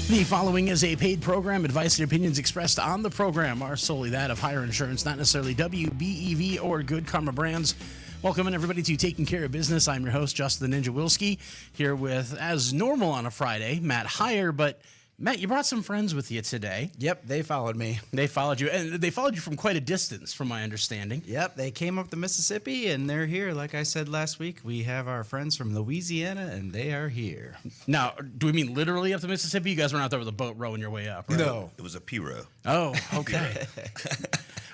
The following is a paid program. Advice and opinions expressed on the program are solely that of Hire Insurance, not necessarily WBEV or Good Karma Brands. Welcome, everybody, to Taking Care of Business. I'm your host, Justin the Ninja Wilski, here with, as normal on a Friday, Matt Hire. But, Matt, you brought some friends with you today. Yep, they followed me. They followed you, and they followed you from quite a distance, from my understanding. Yep, they came up the Mississippi, and they're here. Like I said last week, we have our friends from Louisiana, and they are here. Now, do we mean literally up the Mississippi? You guys were out there with a boat rowing your way up, right? No. It was a P-row. Oh, okay.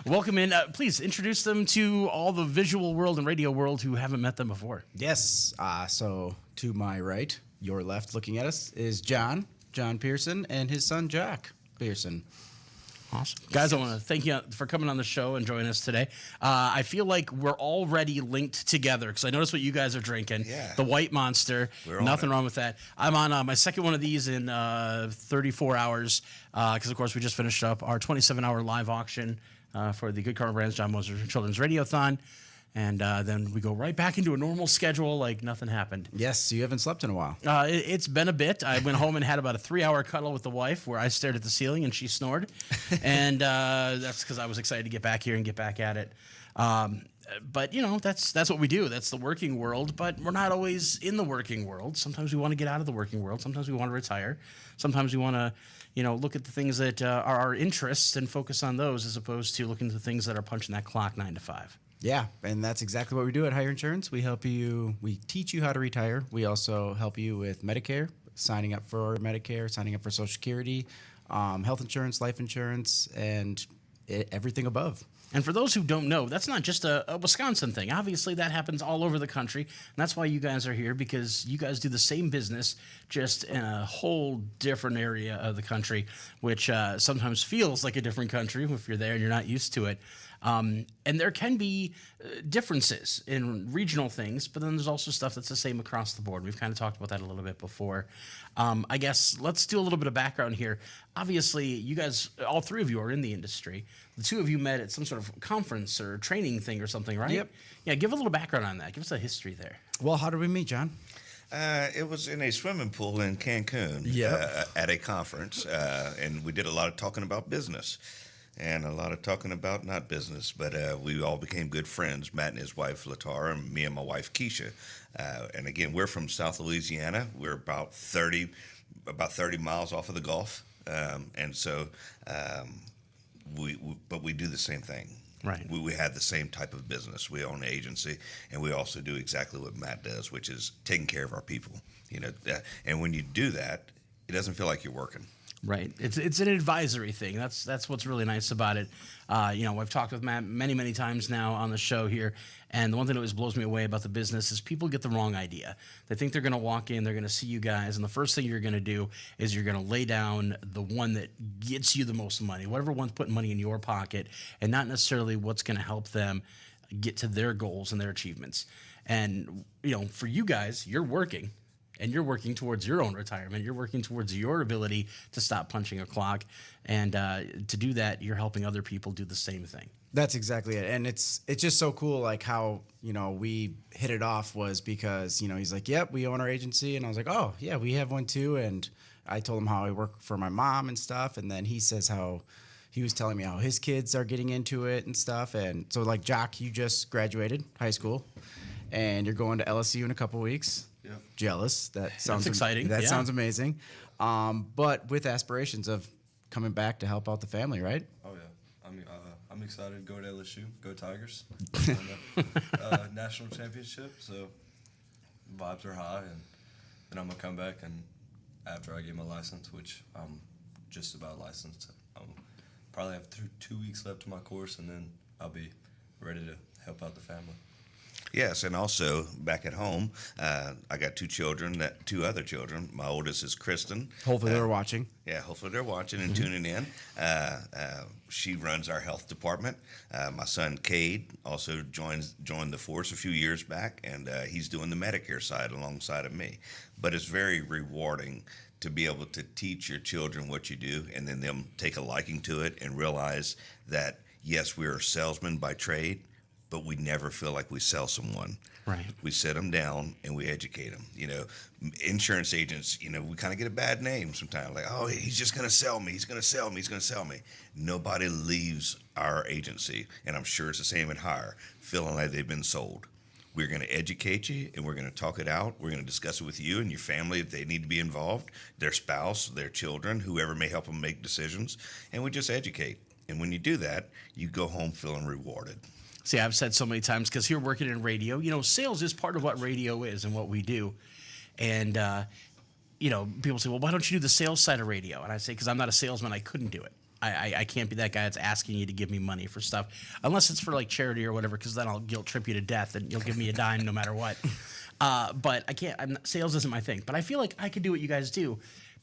Welcome in. Please introduce them to all the visual world and radio world who haven't met them before. Yes, so to my right, your left looking at us, is John Pearson, and his son, Jack Pearson. Awesome. Guys, I want to thank you for coming on the show and joining us today. I feel like we're already linked together because I noticed what you guys are drinking. Yeah. The White Monster. Nothing wrong with that. I'm on my second one of these in 34 hours because, of course, we just finished up our 27-hour live auction for the Good Karma Brands John Moser Children's Radiothon. And then we go right back into a normal schedule like nothing happened. Yes, you haven't slept in a while. It's been a bit. I went home and had about a 3-hour cuddle with the wife where I stared at the ceiling and she snored. And that's because I was excited to get back here and get back at it. But, you know, that's what we do. That's the working world. But we're not always in the working world. Sometimes we want to get out of the working world. Sometimes we want to retire. Sometimes we want to, you know, look at the things that are our interests and focus on those as opposed to looking at the things that are punching that clock 9 to 5. Yeah, and that's exactly what we do at Hire Insurance. We teach you how to retire. We also help you with Medicare, signing up for Medicare, signing up for Social Security, health insurance, life insurance, and everything above. And for those who don't know, that's not just a Wisconsin thing. Obviously, that happens all over the country. And that's why you guys are here, because you guys do the same business, just in a whole different area of the country, which sometimes feels like a different country if you're there and you're not used to it. And there can be differences in regional things, but then there's also stuff that's the same across the board. We've kind of talked about that a little bit before. I guess let's do a little bit of background here. Obviously, you guys, all three of you are in the industry. The two of you met at some sort of conference or training thing or something, right? Yep. Yeah, give a little background on that. Give us a history there. Well, how did we meet, John? It was in a swimming pool in Cancun at a conference, and we did a lot of talking about business and a lot of talking about not business, but we all became good friends, Matt and his wife, Latara, and me and my wife, Keisha. And again, we're from South Louisiana. We're about 30 miles off of the Gulf. And so we do the same thing. Right. We had the same type of business. We own an agency, and we also do exactly what Matt does, which is taking care of our people. You know, and when you do that, it doesn't feel like you're working. Right. It's an advisory thing. That's what's really nice about it. You know, I've talked with Matt many times now on the show here, and the one thing that always blows me away about the business is people get the wrong idea. They think they're going to walk in, they're going to see you guys, and the first thing you're going to do is you're going to lay down the one that gets you the most money, whatever one's putting money in your pocket, and not necessarily what's going to help them get to their goals and their achievements. And, you know, for you guys, you're working. And you're working towards your own retirement. You're working towards your ability to stop punching a clock. And to do that, you're helping other people do the same thing. That's exactly it. And it's just so cool, like how, you know, we hit it off was because, you know, he's like, yep, we own our agency. And I was like, oh, yeah, we have one too. And I told him how I work for my mom and stuff. And then he says how he was telling me how his kids are getting into it and stuff. And so, like, Jock, you just graduated high school and you're going to LSU in a couple weeks. Yep. Jealous. That's exciting. That sounds amazing. But with aspirations of coming back to help out the family, right? Oh yeah, I'm excited to go to LSU, go Tigers, national championship. So vibes are high, and then I'm gonna come back and after I get my license, which I'm just about licensed, I'll probably have 2 weeks left to my course, and then I'll be ready to help out the family. Yes, and also back at home, I got two other children. My oldest is Kristen. Hopefully they're watching. Yeah, hopefully they're watching and tuning in. She runs our health department. My son Cade also joined the force a few years back, and he's doing the Medicare side alongside of me. But it's very rewarding to be able to teach your children what you do, and then them take a liking to it and realize that yes, we are salesmen by trade, but we never feel like we sell someone. Right. We sit them down and we educate them. You know, insurance agents, you know, we kind of get a bad name sometimes. Like, oh, he's just going to sell me. He's going to sell me. He's going to sell me. Nobody leaves our agency, and I'm sure it's the same at Hire, feeling like they've been sold. We're going to educate you, and we're going to talk it out. We're going to discuss it with you and your family if they need to be involved, their spouse, their children, whoever may help them make decisions, and we just educate. And when you do that, you go home feeling rewarded. See, I've said so many times, because here working in radio, you know, sales is part of what radio is and what we do. And, you know, people say, well, why don't you do the sales side of radio? And I say, because I'm not a salesman, I couldn't do it. I can't be that guy that's asking you to give me money for stuff, unless it's for like charity or whatever, because then I'll guilt trip you to death and you'll give me a dime no matter what. But I can't, sales isn't my thing. But I feel like I could do what you guys do,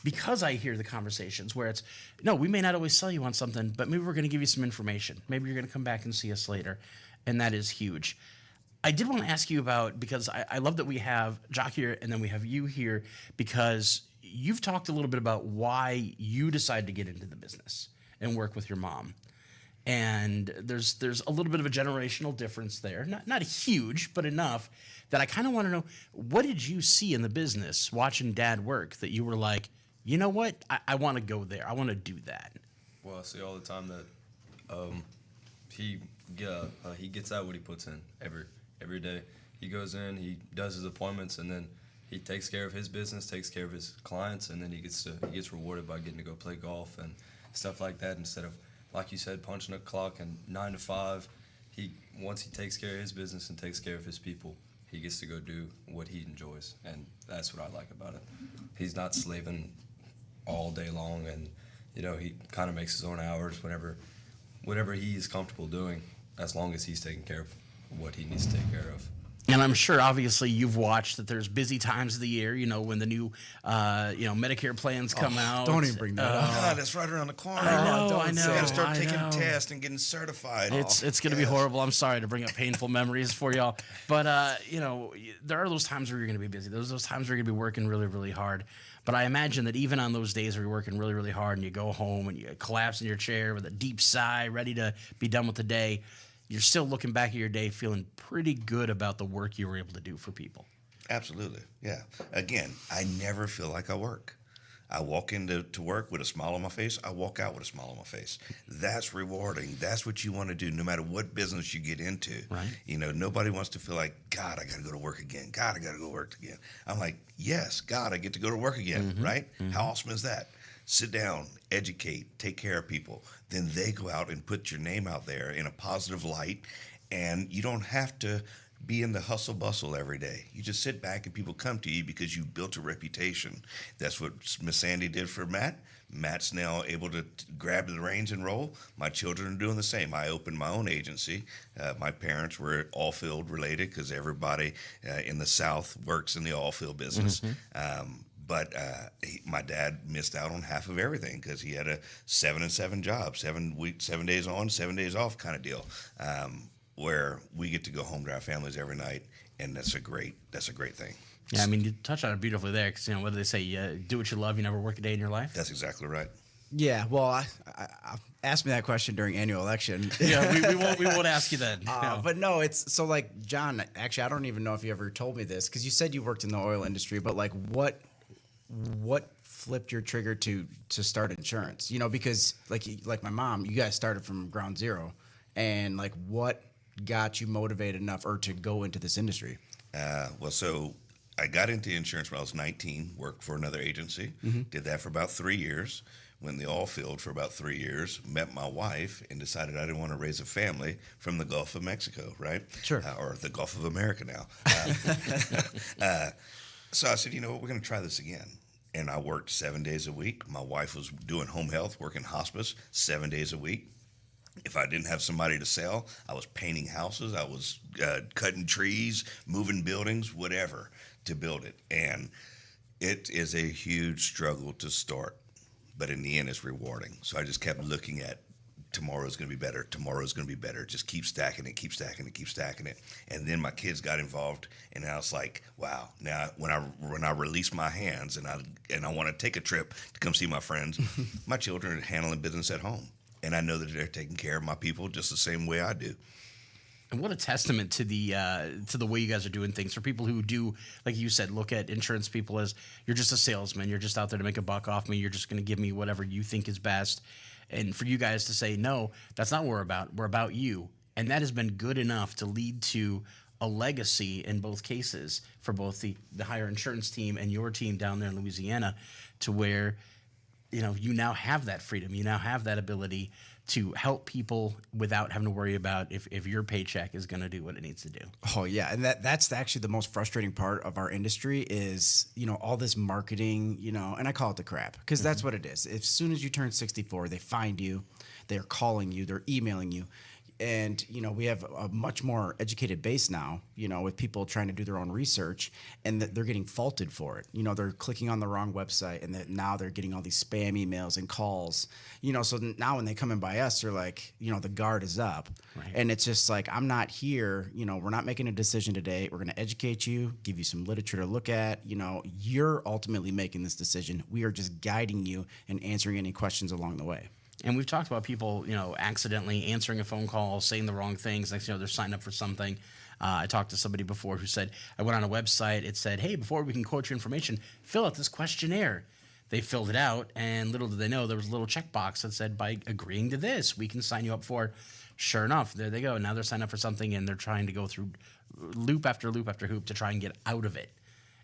because I hear the conversations where it's, no, we may not always sell you on something, but maybe we're going to give you some information. Maybe you're going to come back and see us later. And that is huge. I did want to ask you about, because I love that we have Jock here and then we have you here, because you've talked a little bit about why you decided to get into the business and work with your mom. And there's a little bit of a generational difference there. Not huge, but enough that I kind of want to know, what did you see in the business watching Dad work that you were like, you know what, I want to go there. I want to do that. Well, I see all the time that he gets out what he puts in every day. He goes in, he does his appointments, and then he takes care of his business, takes care of his clients, and then he gets rewarded by getting to go play golf and stuff like that, instead of, like you said, punching a clock and 9 to 5. Once he takes care of his business and takes care of his people, he gets to go do what he enjoys, and that's what I like about it. He's not slaving all day long, and you know, he kind of makes his own hours whatever he is comfortable doing, as long as he's taking care of what he needs to take care of. And I'm sure, obviously, you've watched that there's busy times of the year, you know, when the new, Medicare plans come out. Don't even bring that up. God, that's right around the corner. I know. You got to start taking tests and getting certified. It's going to be horrible. I'm sorry to bring up painful memories for y'all. But, there are those times where you're going to be busy. There's those times where you're going to be working really, really hard. But I imagine that even on those days where you're working really, really hard and you go home and you collapse in your chair with a deep sigh, ready to be done with the day, you're still looking back at your day feeling pretty good about the work you were able to do for people. Absolutely, yeah. Again, I never feel like I work. I walk into work with a smile on my face. I walk out with a smile on my face. That's rewarding. That's what you want to do no matter what business you get into. Right. You know, nobody wants to feel like, God, I got to go to work again. God, I got to go to work again. I'm like, yes, God, I get to go to work again, right? Mm-hmm. How awesome is that? Sit down, educate, take care of people. Then they go out and put your name out there in a positive light, and you don't have to be in the hustle bustle every day. You just sit back and people come to you because you built a reputation. That's what Miss Sandy did for Matt. Matt's now able to grab the reins and roll. My children are doing the same. I opened my own agency. My parents were all field related because everybody in the South works in the all field business. Mm-hmm. But my dad missed out on half of everything because he had a 7-7 job, 7 days on, 7 days off kind of deal, where we get to go home to our families every night, and that's a great thing. Yeah, I mean, you touched on it beautifully there, because what do they say? Do what you love, you never work a day in your life. That's exactly right. Yeah, well, I asked me that question during annual election. Yeah, we won't ask you then. But no, it's so like, John, actually, I don't even know if you ever told me this, because you said you worked in the oil industry, but like what flipped your trigger to start insurance? Because like my mom, you guys started from ground zero, and like what got you motivated enough or to go into this industry? So I got into insurance when I was 19, worked for another agency, did that for about 3 years, went in the oil field for about 3 years, met my wife, and decided I didn't want to raise a family from the Gulf of Mexico, right? Sure. Or the Gulf of America now. So I said, we're going to try this again. And I worked 7 days a week. My wife was doing home health, working hospice 7 days a week. If I didn't have somebody to sell, I was painting houses. I was cutting trees, moving buildings, whatever, to build it. And it is a huge struggle to start, but in the end, it's rewarding. So I just kept looking at tomorrow's going to be better. Tomorrow's going to be better. Just keep stacking it, keep stacking it, keep stacking it. And then my kids got involved, and I was like, wow. Now, when I release my hands and I want to take a trip to come see my friends, my children are handling business at home. And I know that they're taking care of my people just the same way I do. And what a testament to the way you guys are doing things. For people who do, like you said, look at insurance people as you're just a salesman. You're just out there to make a buck off me. You're just going to give me whatever you think is best. And for you guys to say, no, that's not what we're about. We're about you. And that has been good enough to lead to a legacy in both cases for both the higher insurance team and your team down there in Louisiana, to where, you now have that freedom. You now have that ability to help people without having to worry about if your paycheck is going to do what it needs to do. Oh yeah, and that's actually the most frustrating part of our industry is, all this marketing, and I call it the crap, because that's what it is. As soon as you turn 64, they find you, they're calling you, they're emailing you. And, we have a much more educated base now, with people trying to do their own research, and that they're getting faulted for it. They're clicking on the wrong website, and that now they're getting all these spam emails and calls, so now when they come in by us, they're like, the guard is up. Right. And it's just like, I'm not here, we're not making a decision today. We're going to educate you, give you some literature to look at, you're ultimately making this decision. We are just guiding you and answering any questions along the way. And we've talked about people, accidentally answering a phone call, saying the wrong things. Next, they're signed up for something. I talked to somebody before who said, I went on a website. It said, hey, before we can quote your information, fill out this questionnaire. They filled it out, and little did they know there was a little checkbox that said, by agreeing to this, we can sign you up for. Sure enough, there they go. Now they're signed up for something, and they're trying to go through loop after loop after hoop to try and get out of it.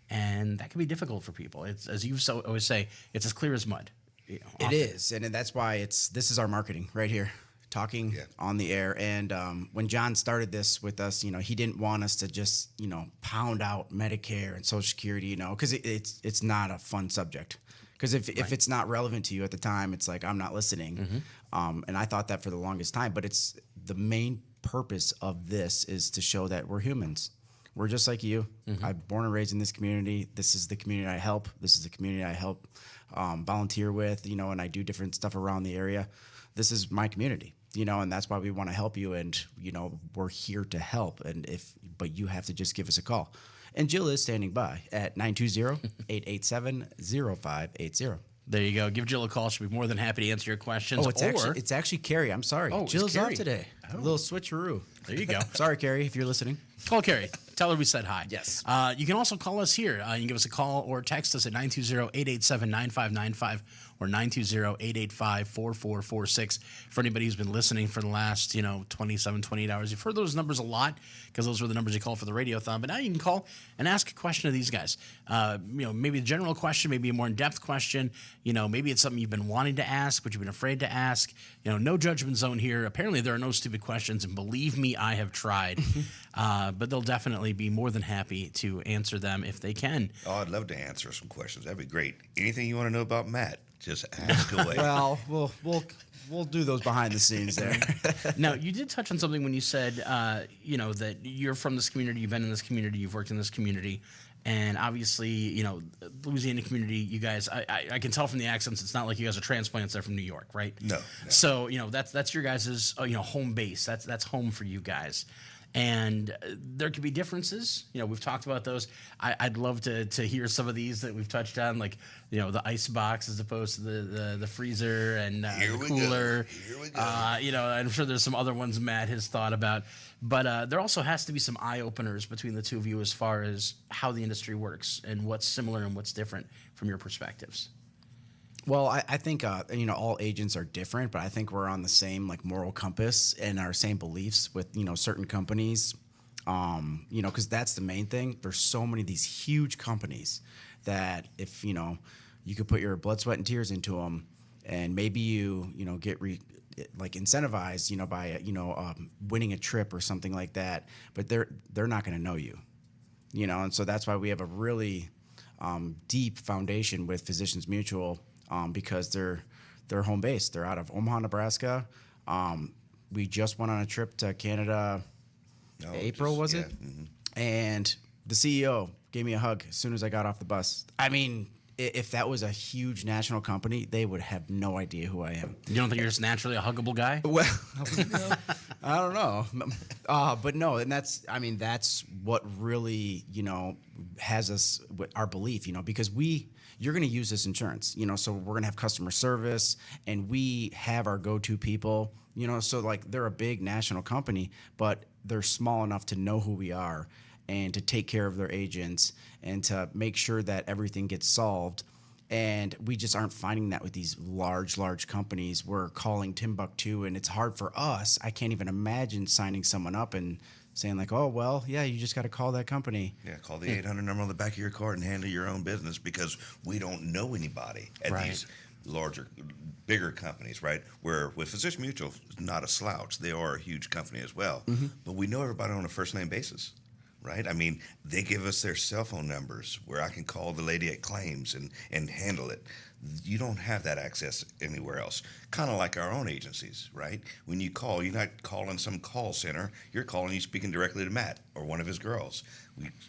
And that can be difficult for people. It's, as you always say, it's as clear as mud. It is, and that's why this is our marketing right here, talking on the air. And when John started this with us, he didn't want us to just pound out Medicare and Social Security, because it's not a fun subject. Because if it's not relevant to you at the time, it's like, I'm not listening. Mm-hmm. And I thought that for the longest time. But it's the main purpose of this is to show that we're humans. We're just like you. Mm-hmm. I'm born and raised in this community. This is the community I help. This is the community I help volunteer with, and I do different stuff around the area. This is my community, and that's why we want to help you. And, we're here to help. But you have to just give us a call. And Jill is standing by at 920-887-0580. There you go. Give Jill a call. She'll be more than happy to answer your questions. Oh, it's actually Carrie. I'm sorry. Oh, Jill's off today. A little switcheroo. There you go. Sorry, Carrie, if you're listening. Call Carrie. Tell her we said hi. Yes. You can also call us here. You can give us a call or text us at 920-887-9595 or 920-885-4446. For anybody who's been listening for the last, 27, 28 hours, you've heard those numbers a lot because those were the numbers you called for the Radiothon. But now you can call and ask a question of these guys. Maybe a general question, maybe a more in-depth question. Maybe it's something you've been wanting to ask, but you've been afraid to ask. No judgment zone here. Apparently, there are no stupid questions, and believe me, I have tried. But they'll definitely be more than happy to answer them if they can. Oh, I'd love to answer some questions. That'd be great. Anything you want to know about Matt, just ask away. Well, we'll do those behind the scenes there. Now, you did touch on something when you said, that you're from this community, you've been in this community, you've worked in this community. And obviously, Louisiana community, you guys, I can tell from the accents, it's not like you guys are transplants there from New York, right? No. So, that's your guys' home base. That's home for you guys. And there could be differences. We've talked about those. I'd love to hear some of these that we've touched on, like, the ice box as opposed to the freezer and the cooler. Here we go. I'm sure there's some other ones Matt has thought about. But there also has to be some eye-openers between the two of you as far as how the industry works and what's similar and what's different from your perspectives. Well, I think, all agents are different, but I think we're on the same, moral compass and our same beliefs with, certain companies, because that's the main thing. There's so many of these huge companies that if, you could put your blood, sweat, and tears into them, and maybe you get incentivized, by, winning a trip or something like that, but they're not going to know you, and so that's why we have a really deep foundation with Physicians Mutual. Because they're home based. They're out of Omaha, Nebraska. We just went on a trip to Canada. April, was it? Mm-hmm. And the CEO gave me a hug as soon as I got off the bus. I mean, if that was a huge national company, they would have no idea who I am. You don't think you're just naturally a huggable guy? Well, I don't know, but no, and that's what really has us with our belief, because you're going to use this insurance, so we're going to have customer service, and we have our go-to people, so like they're a big national company, but they're small enough to know who we are and to take care of their agents and to make sure that everything gets solved. And we just aren't finding that with these large companies. We're calling Timbuktu, and it's hard for us. I can't even imagine signing someone up and saying like, oh, well, yeah, you just got to call that company. Yeah, call the 800 number on the back of your card and handle your own business, because we don't know anybody at these bigger companies, right? Where with Physician Mutual, it's not a slouch. They are a huge company as well. But we know everybody on a first-name basis. Right? I mean, they give us their cell phone numbers where I can call the lady at claims and handle it. You don't have that access anywhere else. Kind of like our own agencies, right? When you call, you're not calling some call center. You're calling, you speaking directly to Matt or one of his girls.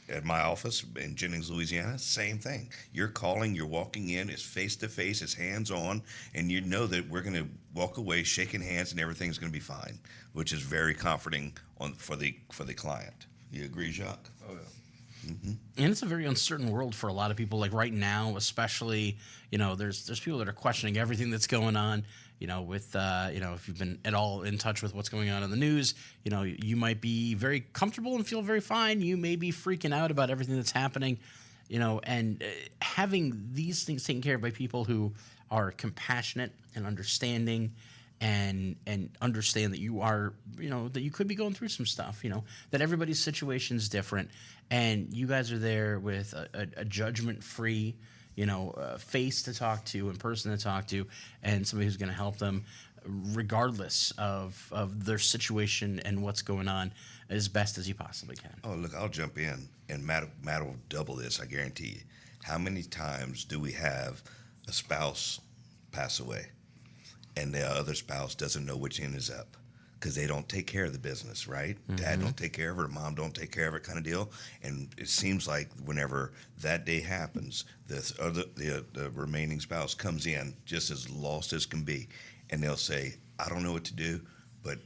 At my office in Jennings, Louisiana, same thing. You're calling, you're walking in, it's face-to-face, it's hands-on, and you know that we're going to walk away shaking hands and everything's going to be fine, which is very comforting for the client. You agree, Jacques? Oh, yeah. And it's a very uncertain world for a lot of people. Like right now, especially, there's people that are questioning everything that's going on. With if you've been at all in touch with what's going on in the news, you might be very comfortable and feel very fine. You may be freaking out about everything that's happening, and having these things taken care of by people who are compassionate and understanding. And understand that you are, that you could be going through some stuff, that everybody's situation is different, and you guys are there with a judgment-free, face to talk to and person to talk to, and somebody who's going to help them regardless of their situation and what's going on as best as you possibly can. Oh, look, I'll jump in, and Matt will double this, I guarantee you. How many times do we have a spouse pass away? And the other spouse doesn't know which end is up because they don't take care of the business, right? Dad don't take care of it, or mom don't take care of it, kind of deal. And it seems like whenever that day happens, the remaining spouse comes in just as lost as can be, and they'll say, "I don't know what to do, but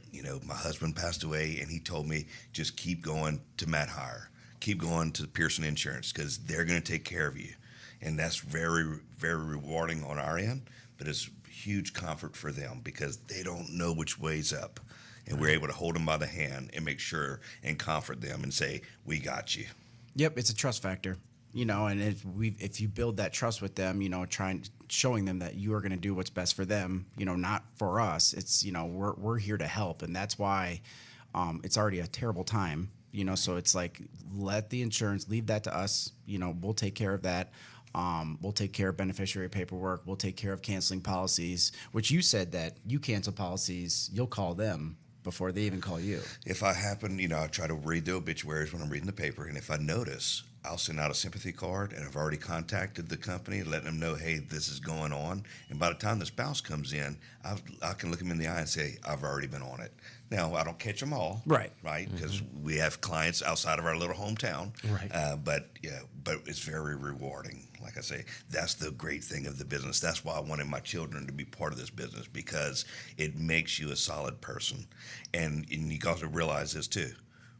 my husband passed away, and he told me just keep going to Matt Hire, keep going to Pearson Insurance because they're going to take care of you," and that's very, very rewarding on our end, but it's huge comfort for them because they don't know which way's up, and we're able to hold them by the hand and make sure and comfort them and say, "We got you." Yep, it's a trust factor, and if you build that trust with them, showing them that you are going to do what's best for them, not for us. It's we're here to help, and that's why it's already a terrible time, So it's like, let the insurance, leave that to us. We'll take care of that. We'll take care of beneficiary paperwork. We'll take care of canceling policies, which you said that you cancel policies, you'll call them before they even call you. If I happen, I try to read the obituaries when I'm reading the paper, and if I notice, I'll send out a sympathy card, and I've already contacted the company, letting them know, hey, this is going on. And by the time the spouse comes in, I can look them in the eye and say, I've already been on it. Now, I don't catch them all, right? Because we have clients outside of our little hometown, right? But it's very rewarding. Like I say, that's the great thing of the business. That's why I wanted my children to be part of this business, because it makes you a solid person. And you got to realize this too.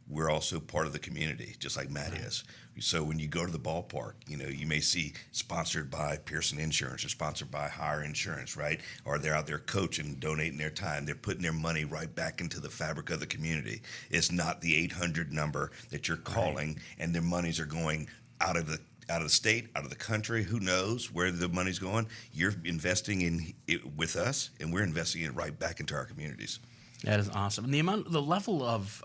We're also part of the community, just like Matt is. So when you go to the ballpark, you may see sponsored by Pearson Insurance or sponsored by Hire Insurance, right? Or they're out there coaching, donating their time. They're putting their money right back into the fabric of the community. It's not the 800 number that you're calling and their monies are going out of the state, out of the country. Who knows where the money's going? You're investing in it with us, and we're investing it right back into our communities. That is awesome. And the level of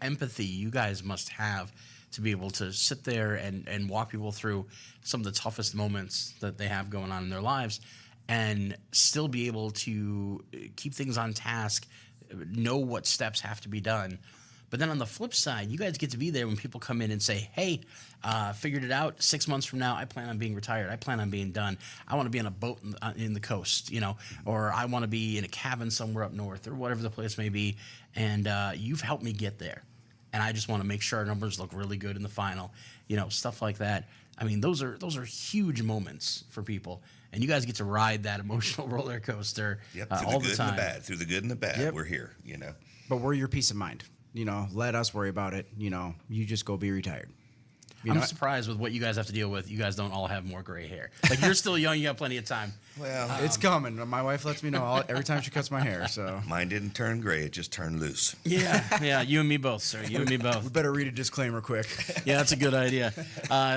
empathy you guys must have to be able to sit there and walk people through some of the toughest moments that they have going on in their lives, and still be able to keep things on task, know what steps have to be done. But then on the flip side, you guys get to be there when people come in and say, hey, figured it out. 6 months from now, I plan on being retired. I plan on being done. I want to be on a boat in the coast, or I want to be in a cabin somewhere up north, or whatever the place may be. And you've helped me get there. and I just want to make sure our numbers look really good in the final. Stuff like that. I mean, those are huge moments for people, and you guys get to ride that emotional roller coaster Yep, all through the the good and time. the bad. Through the good and the bad, Yep. we're here. But we're your peace of mind. Let us worry about it. You just go be retired. I'm surprised with what you guys have to deal with. You guys don't all have more gray hair. Like, you're still young. You got plenty of time. Well, It's coming. My wife lets me know every time she cuts my hair. So mine didn't turn gray; it just turned loose. Yeah, you and me both, sir. You and me both. we better read a disclaimer quick. Yeah, that's a good idea.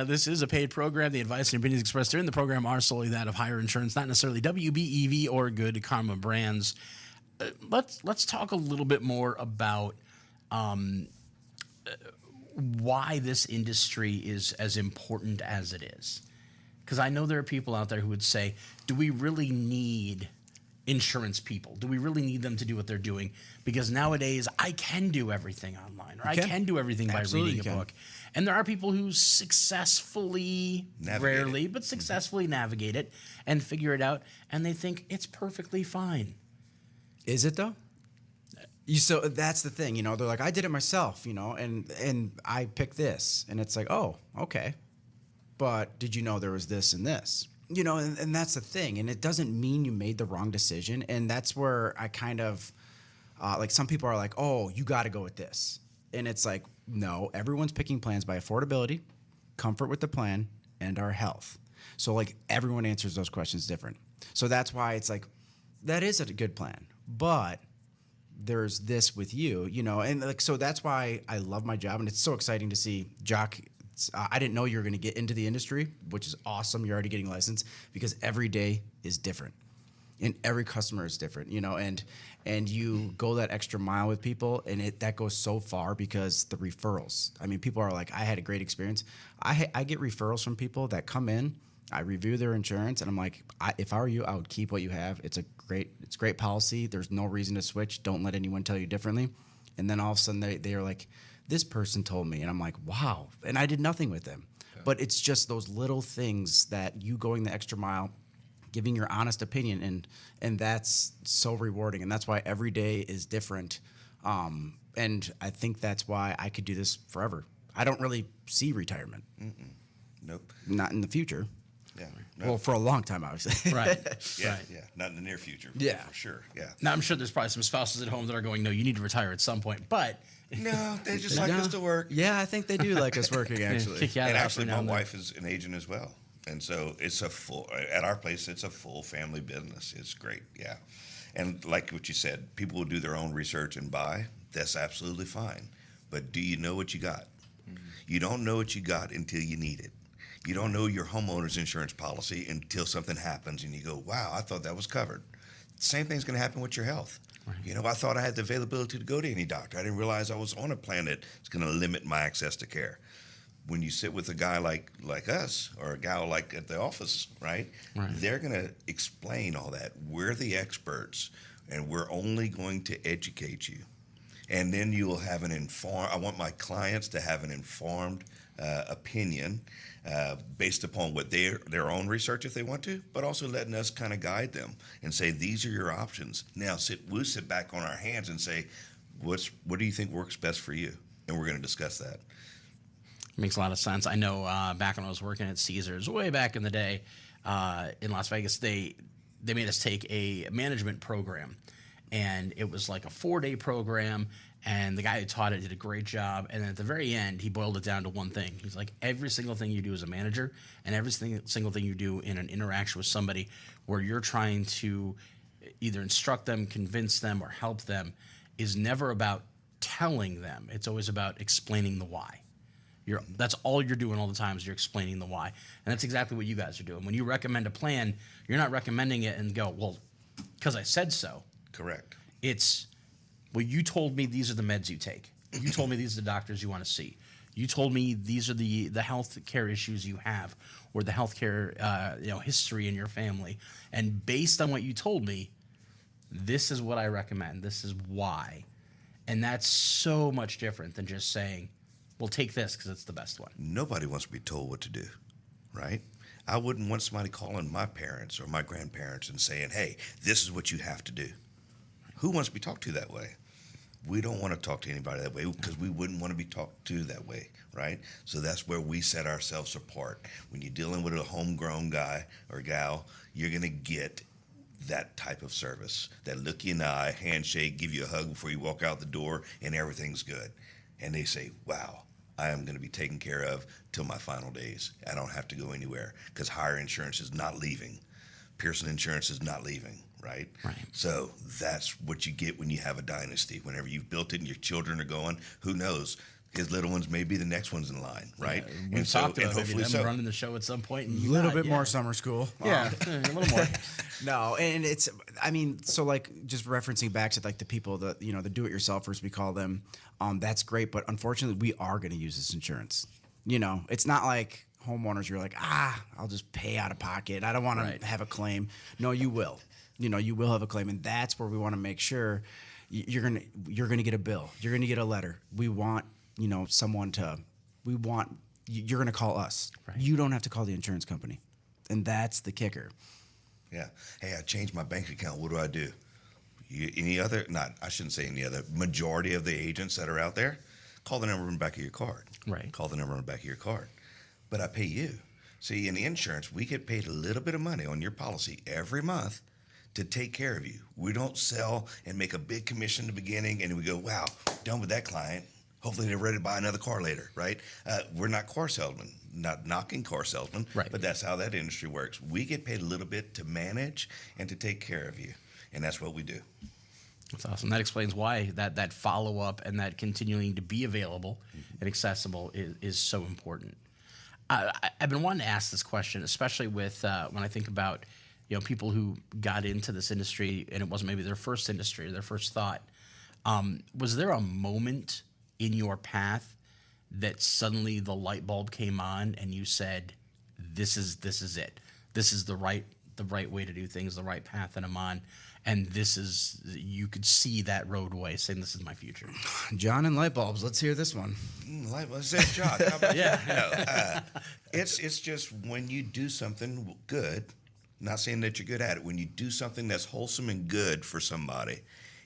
This is a paid program. The advice and opinions expressed during the program are solely that of Hire Insurance, not necessarily WBEV or Good Karma Brands. Let's talk a little bit more about why this industry is as important as it is. Because I know there are people out there who would say, do we really need insurance people? Do we really need them to do what they're doing? Because nowadays I can do everything online, or I can. can do everything by Absolutely reading a you can. book. And there are people who successfully, Navigate rarely, it. but successfully navigate it and figure it out, and they think it's perfectly fine. Is it though? So that's the thing, they're like, I did it myself, and I picked this, and it's like, oh, okay, but did you know there was this and this, and that's the thing, and it doesn't mean you made the wrong decision, and that's where I kind of, like some people are like, oh, you got to go with this, and it's like, no, everyone's picking plans by affordability, comfort with the plan, and our health. So like everyone answers those questions different. So that's why it's like, that is a good plan, but there's this with you, and like, so that's why I love my job. And it's so exciting to see Jock. I didn't know you were going to get into the industry, which is awesome. You're already getting licensed, because every day is different and every customer is different, and you go that extra mile with people, and that goes so far because the referrals. I mean, people are like, I had a great experience. I get referrals from people that come in, I review their insurance, and I'm like, if I were you, I would keep what you have. It's great policy. There's no reason to switch. Don't let anyone tell you differently. And then all of a sudden they are like, this person told me, and I'm like, wow. And I did nothing with them. Okay. But it's just those little things that you going the extra mile, giving your honest opinion, and that's so rewarding. And that's why every day is different. And I think that's why I could do this forever. I don't really see retirement. Nope. Not in the future. Yeah. No. Well, for a long time, obviously. Right. Yeah. Right. Yeah. Not in the near future. Yeah. For sure. Yeah. Now, I'm sure there's probably some spouses at home that are going, no, you need to retire at some point. But No, they just like us to work. Yeah, I think they do like us working, actually. kick you out And of the house actually, every now my and then. wife is an agent as well, and so it's at our place. It's a full family business. It's great, yeah. And like what you said, people will do their own research and buy. That's absolutely fine. But do you know what you got? You don't know what you got until you need it. You don't know your homeowner's insurance policy until something happens, and you go, "Wow, I thought that was covered." Same thing's going to happen with your health. Right. I thought I had the availability to go to any doctor. I didn't realize I was on a plan that's going to limit my access to care. When you sit with a guy like us or a gal like at the office, right? They're going to explain all that. We're the experts, and we're only going to educate you. And then you will have I want my clients to have an informed opinion based upon what their own research if they want to, but also letting us kind of guide them and say, these are your options. Now we'll sit back on our hands and say, what do you think works best for you? And we're going to discuss that. Makes a lot of sense. I know back when I was working at Caesars, way back in the day in Las Vegas, they made us take a management program. And it was like a 4-day program, and the guy who taught it did a great job. And then at the very end, he boiled it down to one thing. He's like, every single thing you do as a manager and every single thing you do in an interaction with somebody where you're trying to either instruct them, convince them, or help them is never about telling them. It's always about explaining the why. That's all you're doing all the time is you're explaining the why. And that's exactly what you guys are doing. When you recommend a plan, you're not recommending it and go, well, because I said so. Correct. It's, well, you told me these are the meds you take. You told me these are the doctors you want to see. You told me these are the health care issues you have or the health care history in your family. And based on what you told me, this is what I recommend. This is why. And that's so much different than just saying, well, take this because it's the best one. Nobody wants to be told what to do, right? I wouldn't want somebody calling my parents or my grandparents and saying, hey, this is what you have to do. Who wants to be talked to that way? We don't want to talk to anybody that way because we wouldn't want to be talked to that way, right? So that's where we set ourselves apart. When you're dealing with a homegrown guy or gal, you're going to get that type of service, that look you in the eye, handshake, give you a hug before you walk out the door, and everything's good. And they say, wow, I am going to be taken care of till my final days. I don't have to go anywhere because Hire Insurance is not leaving. Pearson Insurance is not leaving, right? Right. So that's what you get when you have a dynasty. Whenever you've built it and your children are going, who knows? His little ones may be the next ones in line, right? We've talked about maybe them running the show at some point. A little bit more summer school. Yeah, a little more. No, and it's, I mean, so like just referencing back to like the people that, you know, the do-it-yourselfers, we call them, that's great. But unfortunately, we are going to use this insurance. You know, it's not like homeowners, you're like, I'll just pay out of pocket. I don't want to have a claim. No, you will. You know, you will have a claim. And that's where we want to make sure you're going to get a bill. You're going to get a letter. We want, you know, you're going to call us. Right. You don't have to call the insurance company. And that's the kicker. Yeah. Hey, I changed my bank account. What do I do? I shouldn't say any other, majority of the agents that are out there, call the number on the back of your card. Right. Call the number on the back of your card. But I pay you. See, in insurance, we get paid a little bit of money on your policy every month to take care of you. We don't sell and make a big commission in the beginning and we go, wow, done with that client. Hopefully they're ready to buy another car later, right? We're not car salesmen, not knocking car salesmen, right. But that's how that industry works. We get paid a little bit to manage and to take care of you, and that's what we do. That's awesome. That explains why that follow-up and that continuing to be available and accessible is so important. I've been wanting to ask this question, especially with when I think about, you know, people who got into this industry and it wasn't maybe their first industry or their first thought. Was there a moment in your path that suddenly the light bulb came on and you said, this is it. This is the right way to do things, the right path that I'm on. And you could see that roadway saying, this is my future. John and light bulbs. Let's hear this one. Light bulbs. John, how about yeah. It's just when you do something good, not saying that you're good at it, when you do something that's wholesome and good for somebody,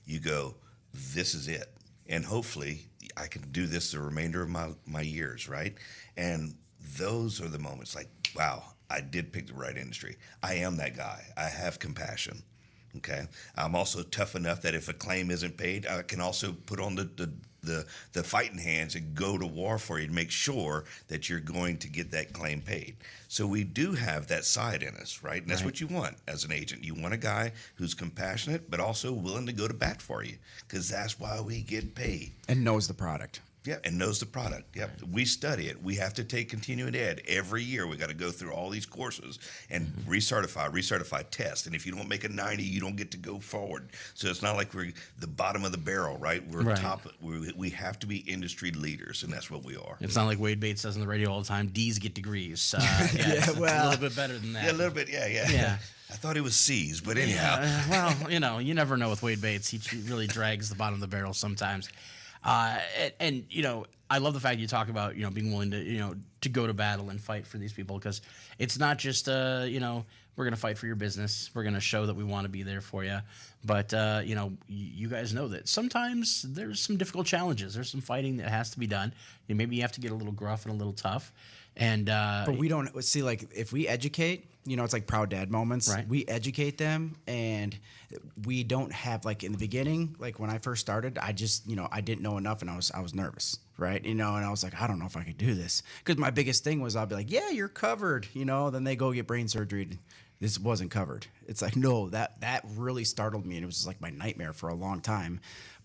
you go, this is it. And hopefully I can do this the remainder of my years, right? And those are the moments like, wow, I did pick the right industry. I am that guy. I have compassion. Okay. I'm also tough enough that if a claim isn't paid, I can also put on the fighting hands and go to war for you to make sure that you're going to get that claim paid. So we do have that side in us, right? And that's what you want as an agent. You want a guy who's compassionate, but also willing to go to bat for you, because that's why we get paid. And knows the product. Yeah, and knows the product. Yep. We study it. We have to take continuing ed every year. We got to go through all these courses and recertify, test. And if you don't make a 90, you don't get to go forward. So it's not like we're the bottom of the barrel, right? We're top. We have to be industry leaders, and that's what we are. It's not like Wade Bates says on the radio all the time, D's get degrees. It's a little bit better than that. Yeah, a little bit. Yeah. I thought it was C's, but anyhow. Well, you know, you never know with Wade Bates. He really drags the bottom of the barrel sometimes. And you know, I love the fact you talk about, you know, being willing to, you know, to go to battle and fight for these people, because it's not just, you know, we're going to fight for your business. We're going to show that we want to be there for you. But, you know, you guys know that sometimes there's some difficult challenges. There's some fighting that has to be done. And maybe you have to get a little gruff and a little tough. And but we don't see, like, if we educate, you know, it's like proud dad moments. Right. We educate them, and we don't have, like, in the beginning, like when I first started, I just, you know, I didn't know enough, and I was nervous, right? You know, and I was like, I don't know if I could do this, because my biggest thing was I'd be like, yeah, you're covered, you know. Then they go get brain surgery. This wasn't covered. It's like, no, that really startled me, and it was just like my nightmare for a long time.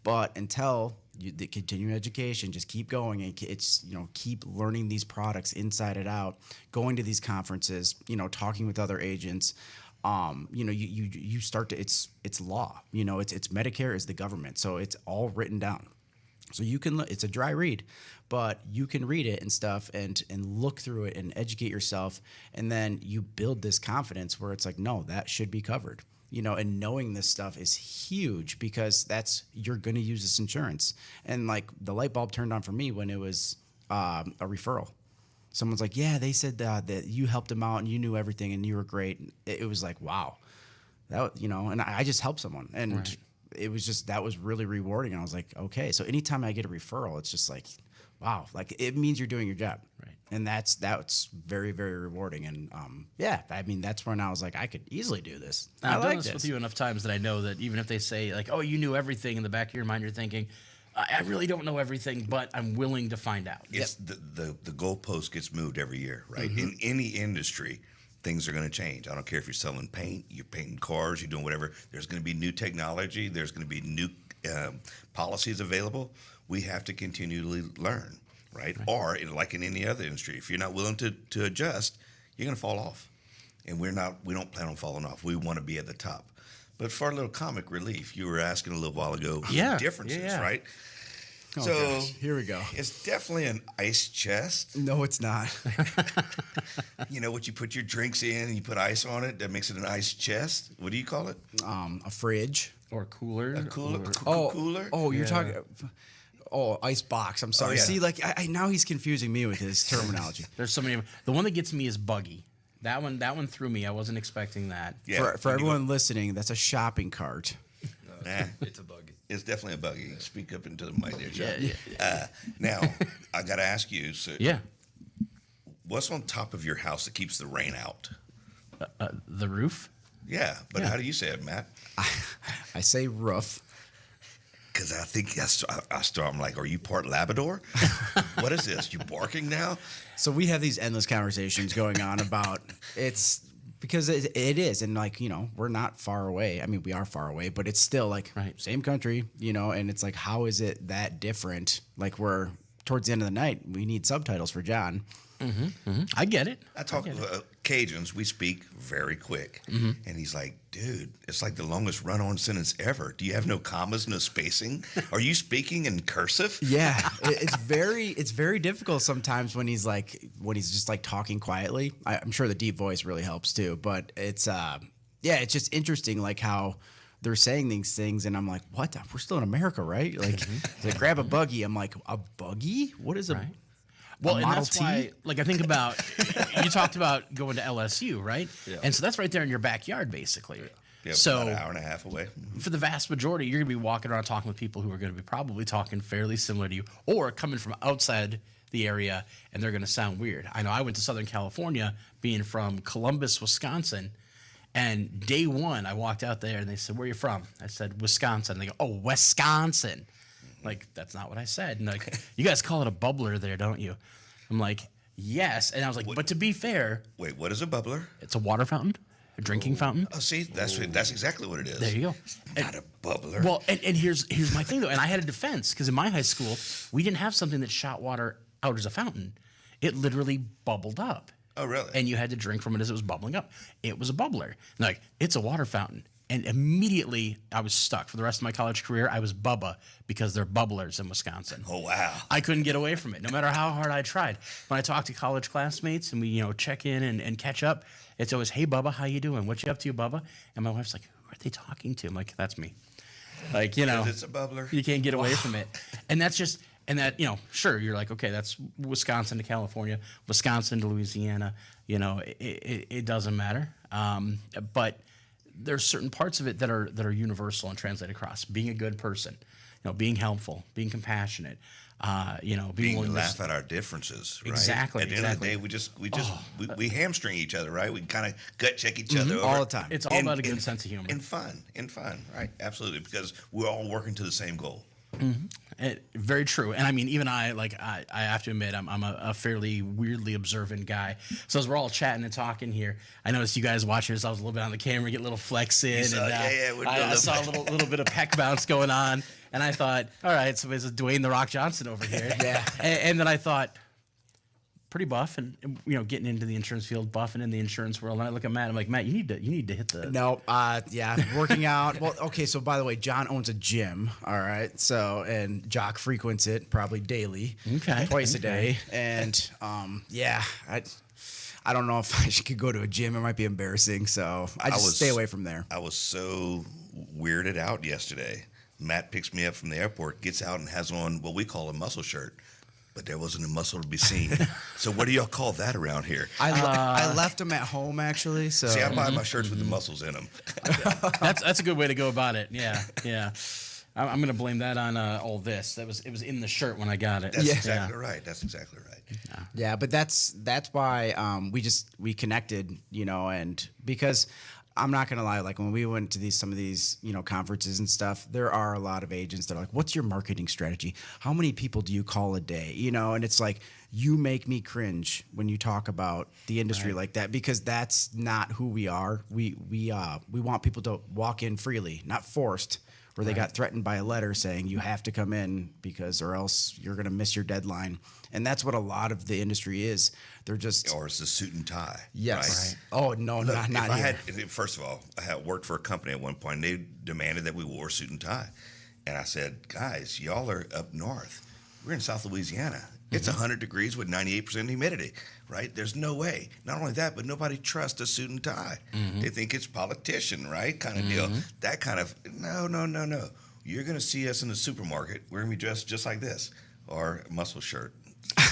But until the continuing education, just keep going, and it's, you know, keep learning these products inside and out, going to these conferences, you know, talking with other agents. You know, you start to, it's law, you know, it's Medicare is the government, so it's all written down. So you can, it's a dry read, but you can read it and stuff and look through it and educate yourself, and then you build this confidence where it's like, no, that should be covered. You know, and knowing this stuff is huge, because you're going to use this insurance. And like the light bulb turned on for me when it was a referral. Someone's like, yeah, they said that you helped them out and you knew everything and you were great. It was like, wow, that, you know, and I just helped someone. And it was just, that was really rewarding. And I was like, okay. So anytime I get a referral, it's just like, wow, like it means you're doing your job. Right. And that's very, very rewarding. And yeah, I mean, that's when I was like, I could easily do this. I I've done like this this. with you enough times that I know that even if they say like, "Oh, you knew everything," in the back of your mind, you're thinking, "I really don't know everything, but I'm willing to find out." It's the goalpost gets moved every year, right? In any industry, things are going to change. I don't care if you're selling paint, you're painting cars, you're doing whatever. There's going to be new technology. There's going to be new policies available. We have to continually learn, right? Or like in any other industry, if you're not willing to adjust, you're going to fall off. And we don't plan on falling off. We want to be at the top. But for a little comic relief, you were asking a little while ago Yeah, differences, yeah. right? Oh, So gosh. Here we go. it's definitely an ice chest. No, it's not. You know what you put your drinks in and you put ice on it? That makes it an ice chest. What do you call it? A fridge. Or cooler. A cooler? or- Cooler? Oh, you're Yeah. talking. Oh, ice box. I'm sorry. yeah. See, like I now he's confusing me with his terminology. There's so many. of 'em. The one that gets me is buggy. That one threw me. I wasn't expecting that. Yeah. For everyone listening, that's a shopping cart. Nah, It's a buggy. it's definitely a buggy. Speak up into the mic there, John. Yeah, Now, I got to ask you, so Yeah. what's on top of your house that keeps the rain out? The roof. Yeah, but Yeah. how do you say it, Matt? I say roof. Because I think I'm like, are you part Labrador? What is this? You barking now? So we have these endless conversations going on about it's because it is, and like we're not far away. I mean, we are far away, but it's still like Right. same country, and it's like how is it that different? Like we're towards the end of the night, we need subtitles for John. I get it. I talk Cajuns. We speak very quick, and he's like, "Dude, it's like the longest run-on sentence ever. Do you have no commas, no spacing? Are you speaking in cursive?" Yeah, it's very difficult sometimes when he's just like talking quietly. I'm sure the deep voice really helps too, but it's it's just interesting like how they're saying these things, and I'm like, what? We're still in America, right? Like, it's like grab a buggy. I'm like, a buggy? What is a Right. Well, and Model that's T? why, like, I think about you talked about going to LSU, right? Yeah. And so that's right there in your backyard, basically. Yeah, So about an hour and a half away. for the vast majority, you're going to be walking around talking with people who are going to be probably talking fairly similar to you, or coming from outside the area, and they're going to sound weird. I know I went to Southern California, being from Columbus, Wisconsin, and day one I walked out there, and they said, "Where are you from?" I said, "Wisconsin." And they go, "Oh, Wisconsin." Like, that's not what I said. And like, "You guys call it a bubbler there, don't you?" I'm like, "Yes." And I was like, "But to be fair, Wait, what is a bubbler? it's a water fountain, a drinking fountain." Oh, see, that's exactly what it is. There you go. Not a bubbler. Well, and here's my thing though, and I had a defense because in my high school we didn't have something that shot water out as a fountain. It literally bubbled up. Oh, really? And you had to drink from it as it was bubbling up. It was a bubbler. Like, it's a water fountain. And immediately I was stuck. For the rest of my college career, I was Bubba because they're bubblers in Wisconsin. Oh, wow. I couldn't get away from it, no matter how hard I tried. When I talk to college classmates and we, check in and catch up, it's always, "Hey, Bubba, how you doing? What you up to, Bubba?" And my wife's like, "Who are they talking to?" I'm like, "That's me." Like, 'Cause it's a bubbler. you can't get away from it. And that's just, and that, sure, you're like, okay, that's Wisconsin to California, Wisconsin to Louisiana, it doesn't matter. But there's certain parts of it that are universal and translate across. Being a good person, being helpful, being compassionate, being Being willing to laugh at our differences, right? Exactly, At the end of the exactly. day, we hamstring each other, right? We kind of gut check each other all over- the time. It's all about a good sense of humor. In fun, right? Absolutely, because we're all working to the same goal. Very true. And I mean, even I have to admit, I'm a fairly weirdly observant guy. So as we're all chatting and talking here, I noticed you guys watching yourselves a little bit on the camera, get a little flex in. saw- and yeah, we're doing I a saw a little bit of peck bounce going on. And I thought, all right, so it's Dwayne "The Rock" Johnson over here. Yeah. And then I thought, pretty buff and getting into the insurance field, buffing in the insurance world. And I look at Matt, I'm like, "Matt, you need to hit the..." No, working out. Well, okay, so by the way, John owns a gym, all right? So, and Jock frequents it probably daily, Okay, twice a okay. day. And, I don't know if I could go to a gym. It might be embarrassing, so I just stay away from there. I was so weirded out yesterday. Matt picks me up from the airport, gets out and has on what we call a muscle shirt. but there wasn't a muscle to be seen. So what do y'all call that around here? I left them at home actually. So See, I buy my shirts with the muscles in them. That's a good way to go about it. Yeah, yeah. I'm gonna blame that on all this. It was in the shirt when I got it. That's exactly right. That's exactly right. yeah, but that's why we connected, and because I'm not gonna lie, like when we went to some of these conferences and stuff, there are a lot of agents that are like, "What's your marketing strategy? How many people do you call a day?" And it's like you make me cringe when you talk about the industry like that, because that's not who we are. We want people to walk in freely, not forced. Where they got threatened by a letter saying you have to come in or else you're going to miss your deadline. And that's what a lot of the industry is. They're just Or it's a suit and tie. yes. Right? Oh no, Look, not here. First of all, I had worked for a company at one point, and they demanded that we wore a suit and tie. And I said, guys, y'all are up north. We're in South Louisiana. It's 100 degrees with 98% humidity, right? There's no way. Not only that, but nobody trusts a suit and tie. They think it's politician, right? Kind of deal. That kind of, no. You're going to see us in the supermarket. We're going to be dressed just like this, or a muscle shirt.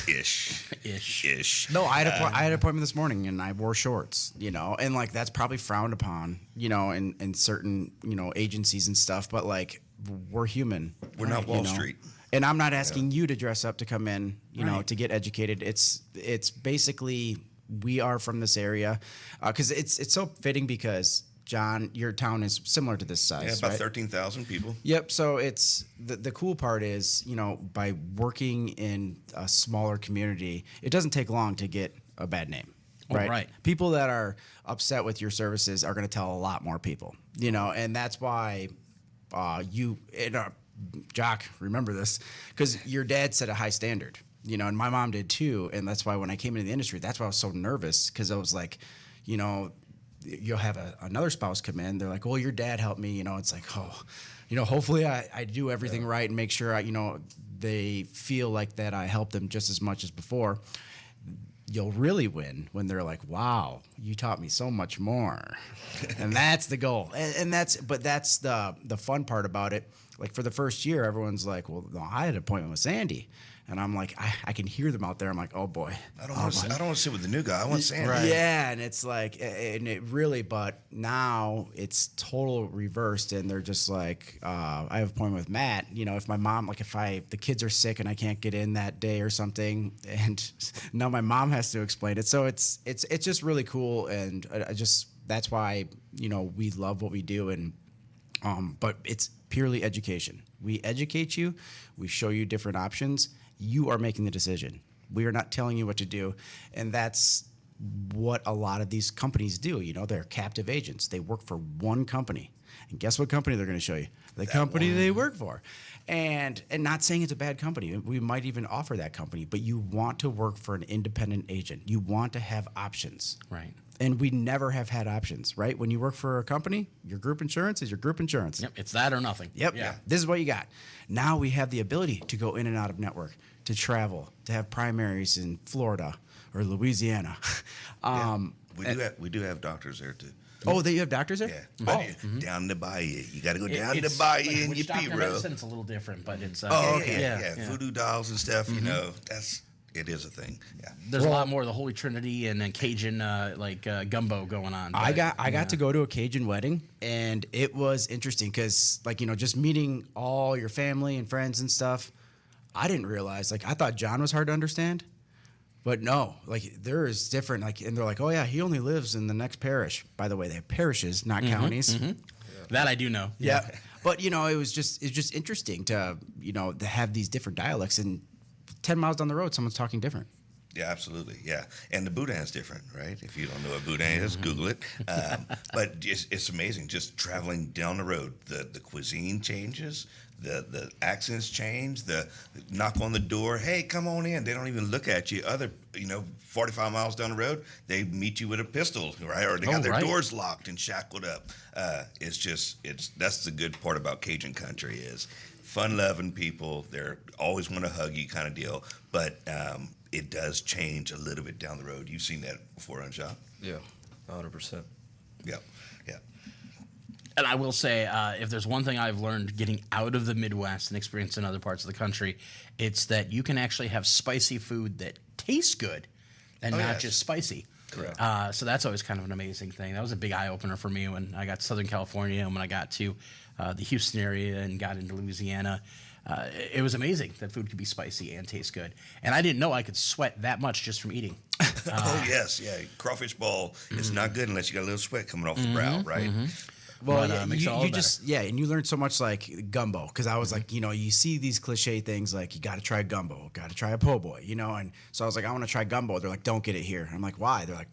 Ish. No, I had an appointment this morning and I wore shorts, and like that's probably frowned upon, in certain, agencies and stuff, but like we're human. We're not Wall Street. And I'm not asking you to dress up to come in, Right. to get educated. It's basically we are from this area, because it's so fitting because John, your town is similar to this size. Yeah, about right? 13,000 people. Yep. So it's the cool part is, by working in a smaller community, it doesn't take long to get a bad name. Right. right. People that are upset with your services are going to tell a lot more people, and that's why Jock, remember this, because your dad set a high standard, and my mom did too. And that's why when I came into the industry, that's why I was so nervous, because I was like, you'll have another spouse come in. They're like, well, your dad helped me. It's like, hopefully I do everything right and make sure they feel like that I help them just as much as before. You'll really win when they're like, wow, you taught me so much more. And that's the goal. And that's the fun part about it. Like for the first year, everyone's like, well, no, I had an appointment with Sandy. And I'm like, I can hear them out there. I'm like, oh boy. I don't want to sit with the new guy. I want Sandy. Right. Yeah, and it's like, and it really, but now it's total reversed, and they're just like, I have an appointment with Matt. If my mom, like, if the kids are sick and I can't get in that day or something, and now my mom has to explain it. So it's just really cool, and that's why we love what we do, and but it's purely education. We educate you, we show you different options. You are making the decision. We are not telling you what to do. And that's what a lot of these companies do. They're captive agents. They work for one company. And guess what company they're going to show you? The company they work for. And not saying it's a bad company. We might even offer that company. But you want to work for an independent agent. You want to have options. Right. And we never have had options, right? When you work for a company, your group insurance is your group insurance. Yep. It's that or nothing. Yep. Yeah. This is what you got. Now we have the ability to go in and out of network, to travel, to have primaries in Florida or Louisiana. We do have doctors there too. Oh, you have doctors there? Yeah, but down the bayou. You got to go down the It's bayou like in witch your doctor P-row. medicine, it's a little different, but it's Yeah. Voodoo dolls and stuff. It is a thing. Yeah. There's a lot more of the Holy Trinity and then Cajun gumbo going on. I got to go to a Cajun wedding, and it was interesting because, just meeting all your family and friends and stuff, I didn't realize, I thought John was hard to understand, but no, there is different, and they're like, oh yeah, he only lives in the next parish. By the way, they have parishes, not counties. That I do know. Yeah. But, it was just interesting to have these different dialects, and 10 miles down the road, someone's talking different. Yeah, absolutely. Yeah. And the boudin's different, right? If you don't know what boudin is, Google it. But it's amazing just traveling down the road. The cuisine changes, the accents change, the knock on the door, hey, come on in. They don't even look at you. 45 miles down the road, they meet you with a pistol, right? Or they got their doors locked and shackled up. That's the good part about Cajun country is fun-loving people. They're always want to hug you kind of deal. But it does change a little bit down the road. You've seen that before, huh, John? Yeah, 100%. Yeah. And I will say, if there's one thing I've learned getting out of the Midwest and experience in other parts of the country, it's that you can actually have spicy food that tastes good and not yes. just spicy. Correct. So that's always kind of an amazing thing. That was a big eye opener for me when I got to Southern California and when I got to the Houston area and got into Louisiana. It was amazing that food could be spicy and taste good. And I didn't know I could sweat that much just from eating. Oh yes, yeah. Crawfish ball is not good unless you got a little sweat coming off the brow, right? Well, But, makes it all you better. just and you learn so much like gumbo because I was like, you see these cliche things like you got to try gumbo, got to try a po' boy, and so I was like, I want to try gumbo. They're like, don't get it here. I'm like, why? They're like,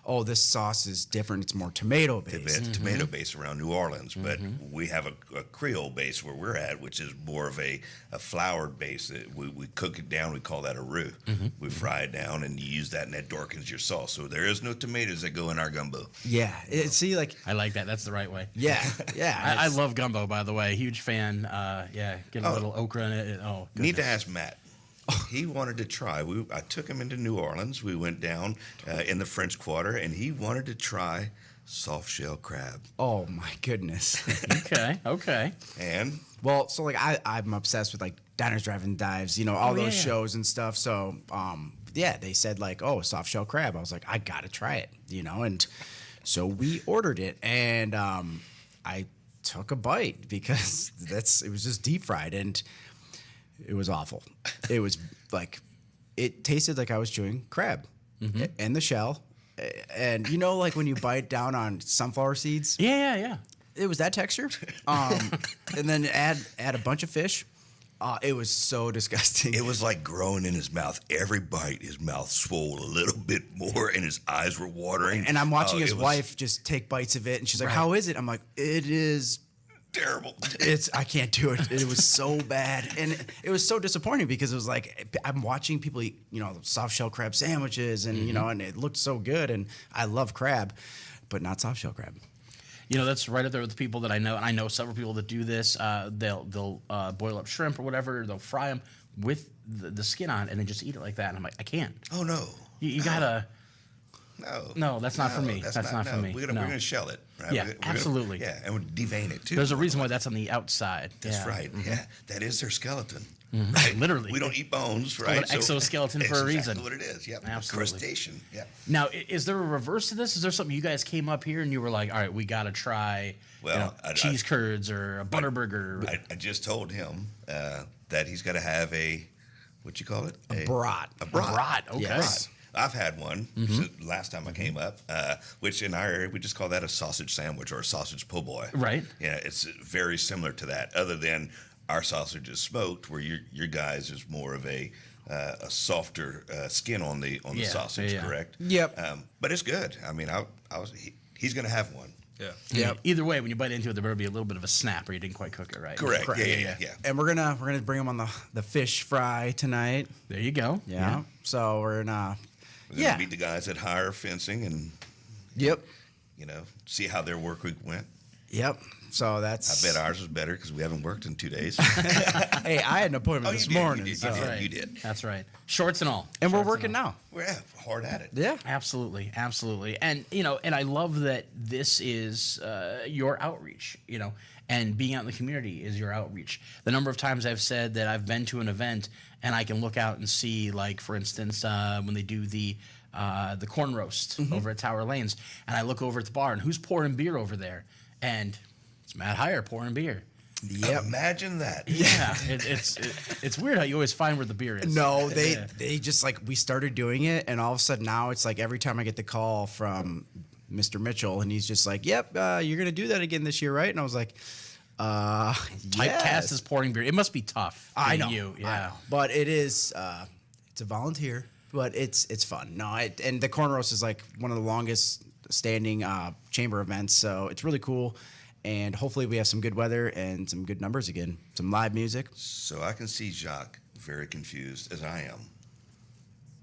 oh, this sauce is different. It's more tomato based. It's tomato based around New Orleans, but we have a Creole base where we're at, which is more of a floured base. We cook it down. We call that a roux. We fry it down, and you use that, and that darkens your sauce. So there is no tomatoes that go in our gumbo. Yeah, see, like I like that. That's the right way. yeah. I love gumbo, by the way. Huge fan. Get a little okra in it. Oh, Need to goodness. ask Matt. He wanted to try. I took him into New Orleans. We went down in the French Quarter, and he wanted to try soft shell crab. Oh my goodness. Okay. And Well, so like I'm obsessed with like Diners, Drive-In Dives, all those shows and stuff. So they said like, oh, soft shell crab. I was like, I gotta try it, and so we ordered it, and I took a bite because it was just deep fried, and it was awful. It was like it tasted like I was chewing crab and the shell, and like when you bite down on sunflower seeds. Yeah. It was that texture. And then add a bunch of fish. It was so disgusting. it was like growing in his mouth. Every bite, his mouth swole a little bit more, and his eyes were watering. And I'm watching his it was wife just take bites of it, and she's like, "How is it?" I'm like, "It is." terrible. I can't do it. It was so bad, and it was so disappointing because it was like I'm watching people eat, soft shell crab sandwiches, and and it looked so good, and I love crab, but not soft shell crab. That's right up there with the people that I know, and I know several people that do this. They'll boil up shrimp or whatever. They'll fry them with the skin on, and then just eat it like that. And I'm like, I can't. Oh no. You gotta. No, that's not for me. That's not for me. We're No. gonna shell it. Right? Yeah, absolutely. And we'll devein it too. There's a reason why that's on the outside. That's Yeah. right. Yeah, that is their skeleton. Right? Literally. We don't eat bones, called right? an exoskeleton it's for a exactly reason. what it is. Yep. Absolutely. Crustacean. Yeah. Now, is there a reverse to this? Is there something you guys came up here and you were like, all right, we got to try cheese curds or a butterburger? I just told him that he's got to have what you call it? A brat. A brat. brat, okay. Yes. I've had one last time I came up, which in our area we just call that a sausage sandwich or a sausage po' boy. Right. Yeah, it's very similar to that. Other than our sausage is smoked, where your guys is more of a softer skin on the sausage, yeah. correct? Yep. But it's good. I mean, he's going to have one. Yeah. Yep. Either way, when you bite into it, there better be a little bit of a snap or you didn't quite cook it right. Correct. Correct. Yeah. And we're gonna bring them on the fish fry tonight. There you go. Yeah. So we're gonna. We're going to meet the guys at Higher Fencing and Yep. see how their work week went. Yep. So that's. I bet ours was better because we haven't worked in 2 days. Hey, I had an appointment this morning. You did. so- You did. Right. You did. That's right. Shorts and all. And we're Shorts working all. now. We're hard at it. Yeah. Absolutely, and and I love that this is your outreach, and being out in the community is your outreach. The number of times I've said that I've been to an event and I can look out and see, like for instance, when they do the corn roast over at Tower Lanes, and I look over at the bar and who's pouring beer over there, and it's Matt Hire pouring beer. Yep. Imagine that. Yeah, it's weird how you always find where the beer is. No, Yeah. they just like we started doing it, and all of a sudden now it's like every time I get the call from Mr. Mitchell, and he's just like, "Yep, you're gonna do that again this year, right?" And I was like, Typecast yes. is pouring beer. It must be tough. I being know, you. I Yeah. know. But it is it's a volunteer, but it's fun. No, and the corn roast is like one of the longest standing chamber events, so it's really cool. And hopefully we have some good weather and some good numbers again, some live music. So I can see Jacques very confused as I am.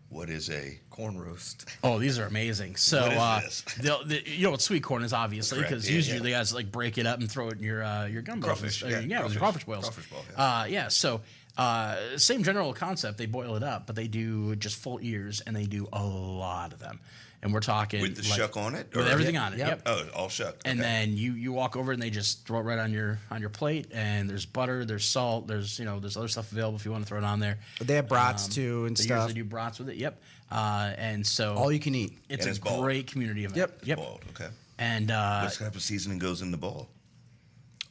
What is a Corn roast. Oh, these are amazing. So, What is you know what sweet corn is, obviously, Correct. because Yeah, usually yeah. the guys like break it up and throw it in your gumbo. Crawfish, yeah, with your crawfish. crawfish boils. Crawfish ball, Yeah. So same general concept. They boil it up, but they do just full ears, and they do a lot of them. and we're talking With the like, shuck on it? with or- everything on it. Yep. Yep. Oh, all shucked. And okay. then you walk over and they just throw it right on your plate, and there's butter, there's salt, there's there's other stuff available if you want to throw it on there. They have brats too and They stuff. usually do brats with it. Yep. And so All you can eat. it's And a it's boiled. great community event. Yep. Yep. Boiled, okay. And What type of seasoning goes in the bowl?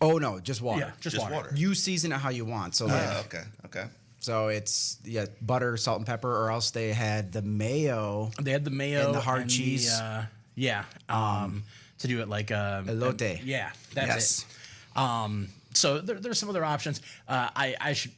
Oh no, just water. yeah, just water. You season it how you want. So like, Okay, okay. so it's butter, salt, and pepper, or else they had the mayo. They had the mayo And the hard cheese. To do it like Elote. Yeah, that's Yes. it. So there's some other options.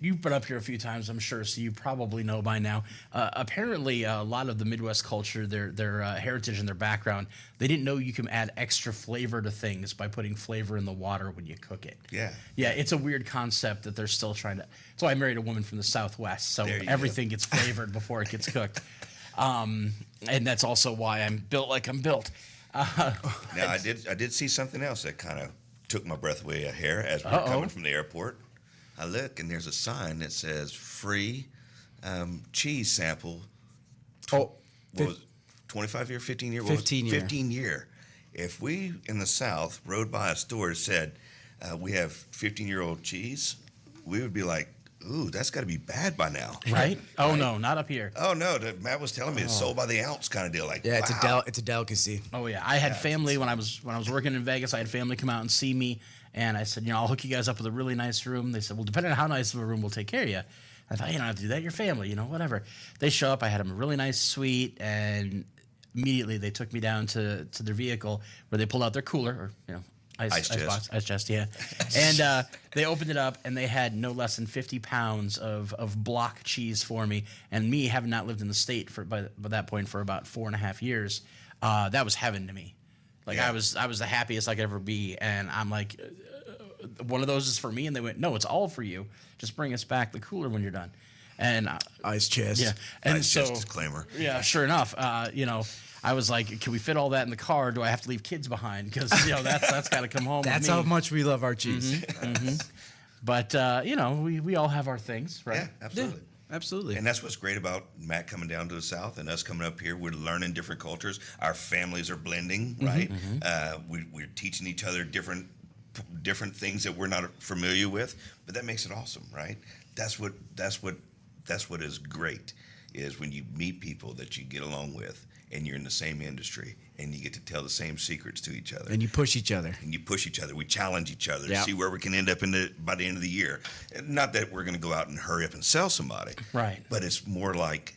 You've been up here a few times, I'm sure, so you probably know by now. Apparently, a lot of the Midwest culture, their heritage and their background, they didn't know you can add extra flavor to things by putting flavor in the water when you cook it. Yeah. Yeah, it's a weird concept that they're still trying to. That's why I married a woman from the Southwest, so There you everything gets flavored before it gets cooked. And that's also why I'm built like I'm built. Now I did see something else that kind of took my breath away a hair as we were coming from the airport. I look and there's a sign that says free cheese sample. Oh, What was it, 25 year, 15 year? 15 year. 15 year. If we in the South rode by a store that said we have 15-year-old cheese, we would be like, ooh, that's got to be bad by now. Right? Oh no, not up here. Oh no, Matt was telling me it's sold by the ounce kind of deal. Like, yeah, wow. it's a delicacy. Oh yeah, I had family when I was working in Vegas. I had family come out and see me, and I said, I'll hook you guys up with a really nice room. They said, well, depending on how nice of a room, we'll take care of you. I thought, you don't have to do that. Your family, whatever. They show up. I had them a really nice suite, and immediately they took me down to their vehicle where they pulled out their cooler or ice chest, yeah. And they opened it up, and they had no less than 50 pounds of block cheese for me. And me, having not lived in the state by that point for about 4.5 years, that was heaven to me. Like Yeah. I was the happiest I could ever be. And I'm like, one of those is for me. And they went, no, it's all for you. Just bring us back the cooler when you're done. And Ice chest. yeah, and Ice so chest disclaimer. yeah, sure enough, I was like, can we fit all that in the car? Or do I have to leave kids behind? Because that's got to come home. That's with me. how much we love our cheese. But we all have our things, right? Yeah, absolutely. Absolutely. And that's what's great about Matt coming down to the South and us coming up here. We're learning different cultures. Our families are blending, right? We're teaching each other different things that we're not familiar with, but that makes it awesome, right? That's what is great, is when you meet people that you get along with and you're in the same industry and you get to tell the same secrets to each other. And you push each other. And you push each other. We challenge each other to Yeah. see where we can end up by the end of the year. And not that we're going to go out and hurry up and sell somebody, Right. But it's more like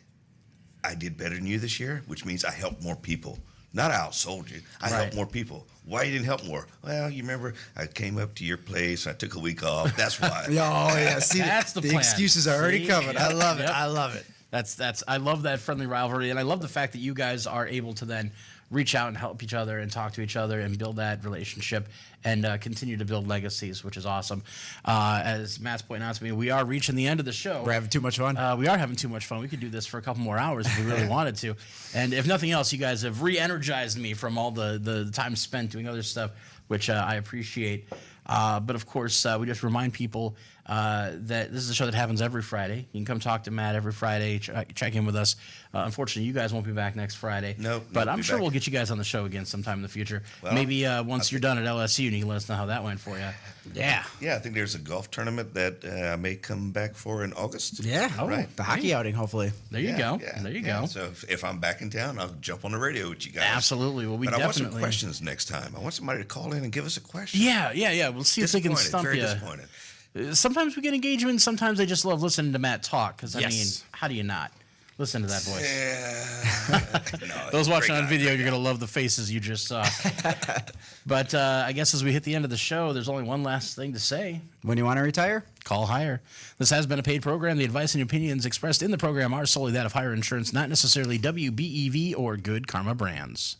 I did better than you this year, which means I helped more people. Not I outsold you. I helped Right. more people. Why you didn't help more? Well, you remember I came up to your place. I took a week off. That's why. Oh yeah, see, That's the plan. excuses are already See? coming. I love it. Yep. I love it. That's I love that friendly rivalry, and I love the fact that you guys are able to then reach out and help each other and talk to each other and build that relationship and continue to build legacies, which is awesome. As Matt's pointing out to me, we are reaching the end of the show. We're having too much fun. We are having too much fun. We could do this for a couple more hours if we really wanted to. And if nothing else, you guys have re-energized me from all the time spent doing other stuff, which I appreciate. But of course, we just remind people that this is a show that happens every Friday. You can come talk to Matt every Friday, check in with us. Unfortunately, you guys won't be back next Friday. Nope, But we'll I'm be sure back. we'll get you guys on the show again sometime in the future. Well, Maybe once you're done at LSU, and you can let us know how that went for you. Yeah. Yeah, I think there's a golf tournament that I may come back for in August. Yeah. Oh, Right. The hockey outing, hopefully. There you go. Yeah, There you yeah. go. So if I'm back in town, I'll jump on the radio with you guys. Absolutely. Well, we But I want some definitely. questions next time. I want somebody to call in and give us a question. Yeah. We'll see if they can Disappointed, stump very you. disappointed. Sometimes we get engagement. Sometimes they just love listening to Matt talk. Because Yes. mean, how do you not listen to that voice? Yeah. No, Those he's a watching great on guy, video, great you're guy. gonna love the faces you just saw. But I guess as we hit the end of the show, there's only one last thing to say. When you want to retire? Call Hire. This has been a paid program. The advice and opinions expressed in the program are solely that of Hire Insurance, not necessarily WBEV or Good Karma Brands.